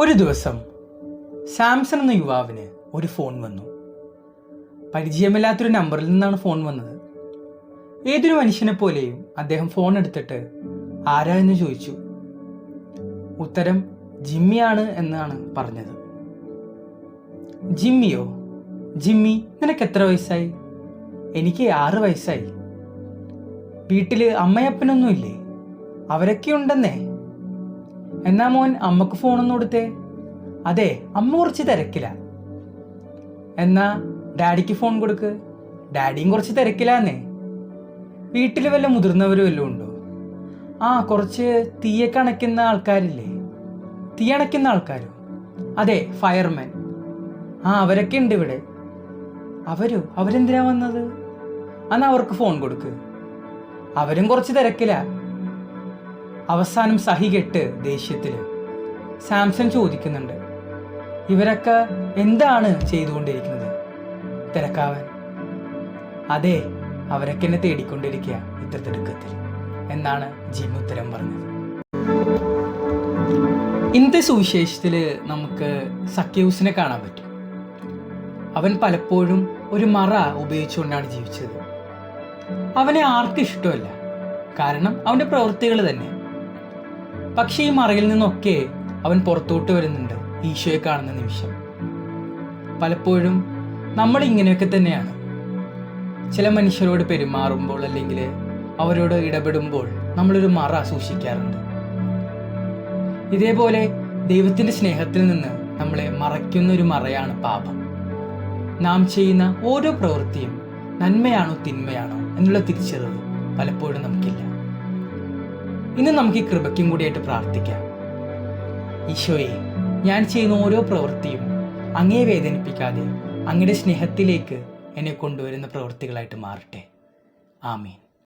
ഒരു ദിവസം സാംസൺ എന്ന യുവാവിന് ഒരു ഫോൺ വന്നു. പരിചയമില്ലാത്തൊരു നമ്പറിൽ നിന്നാണ് ഫോൺ വന്നത്. ഏതൊരു മനുഷ്യനെ പോലെയും അദ്ദേഹം ഫോൺ എടുത്തിട്ട് ആരാ എന്ന് ചോദിച്ചു. ഉത്തരം ജിമ്മിയാണ് എന്നാണ് പറഞ്ഞത്. ജിമ്മിയോ? ജിമ്മി, നിനക്ക് എത്ര വയസ്സായി? എനിക്ക് 6 വയസ്സായി. വീട്ടിൽ അമ്മയപ്പനൊന്നും ഇല്ലേ? അവരൊക്കെ ഉണ്ടെന്നേ. എന്നാ മോൻ അമ്മക്ക് ഫോണൊന്നും കൊടുത്തേ? അതെ, അമ്മ കുറച്ച് തിരക്കില്ല. എന്നാ ഡാഡിക്ക് ഫോൺ കൊടുക്ക്. ഡാഡിയും കുറച്ച് തിരക്കിലാന്നേ. വീട്ടിൽ വല്ല മുതിർന്നവരും വല്ലതും ഉണ്ടോ? കുറച്ച് തീയൊക്കെ അണയ്ക്കുന്ന ആൾക്കാരില്ലേ? തീ അണയ്ക്കുന്ന ആൾക്കാരോ? അതെ, ഫയർമാൻ. അവരൊക്കെ ഉണ്ട് ഇവിടെ. അവരെന്തിനാ വന്നത്? എന്നാ അവർക്ക് ഫോൺ കൊടുക്ക്. അവരും കുറച്ച് തിരക്കില്ല. അവസാനം സഹി കെട്ട് ദേഷ്യത്തില് സാംസൺ ചോദിക്കുന്നുണ്ട്, ഇവരൊക്കെ എന്താണ് ചെയ്തുകൊണ്ടിരിക്കുന്നത്? തിരക്കാവാൻ? അതെ, അവരൊക്കെ എന്നെ തേടിക്കൊണ്ടിരിക്കുക ഇത്ര തിടുക്കത്തിൽ എന്നാണ് ജിമ്മി ഉത്തരം പറഞ്ഞത്. ഇന്നത്തെ സുവിശേഷത്തില് നമുക്ക് സക്കേവൂസിനെ കാണാൻ പറ്റും. അവൻ പലപ്പോഴും ഒരു മറ ഉപയോഗിച്ചുകൊണ്ടാണ് ജീവിച്ചത്. അവനെ ആർക്കും ഇഷ്ടമല്ല, കാരണം അവൻ്റെ പ്രവൃത്തികൾ തന്നെ. പക്ഷെ ഈ മറയിൽ നിന്നൊക്കെ അവൻ പുറത്തോട്ട് വരുന്നുണ്ട് ഈശോയെ കാണുന്ന നിമിഷം. പലപ്പോഴും നമ്മൾ ഇങ്ങനെയൊക്കെ തന്നെയാണ്. ചില മനുഷ്യരോട് പെരുമാറുമ്പോൾ അല്ലെങ്കിൽ അവരോട് ഇടപെടുമ്പോൾ നമ്മളൊരു മറ സൂക്ഷിക്കാറുണ്ട്. ഇതേപോലെ ദൈവത്തിൻ്റെ സ്നേഹത്തിൽ നിന്ന് നമ്മളെ മറയ്ക്കുന്ന ഒരു മറയാണ് പാപം. നാം ചെയ്യുന്ന ഓരോ പ്രവൃത്തിയും നന്മയാണോ തിന്മയാണോ എന്നുള്ള തിരിച്ചറിവ് പലപ്പോഴും നമുക്കില്ല. ഇന്ന് നമുക്ക് ഈ കൃപയ്ക്കും കൂടിയായിട്ട് പ്രാർത്ഥിക്കാം. ഈശോയെ, ഞാൻ ചെയ്യുന്ന ഓരോ പ്രവൃത്തിയും അങ്ങയെ വേദനിപ്പിക്കാതെ അങ്ങയുടെ സ്നേഹത്തിലേക്ക് എന്നെ കൊണ്ടുവരുന്ന പ്രവൃത്തികളായിട്ട് മാറട്ടെ. ആമീൻ.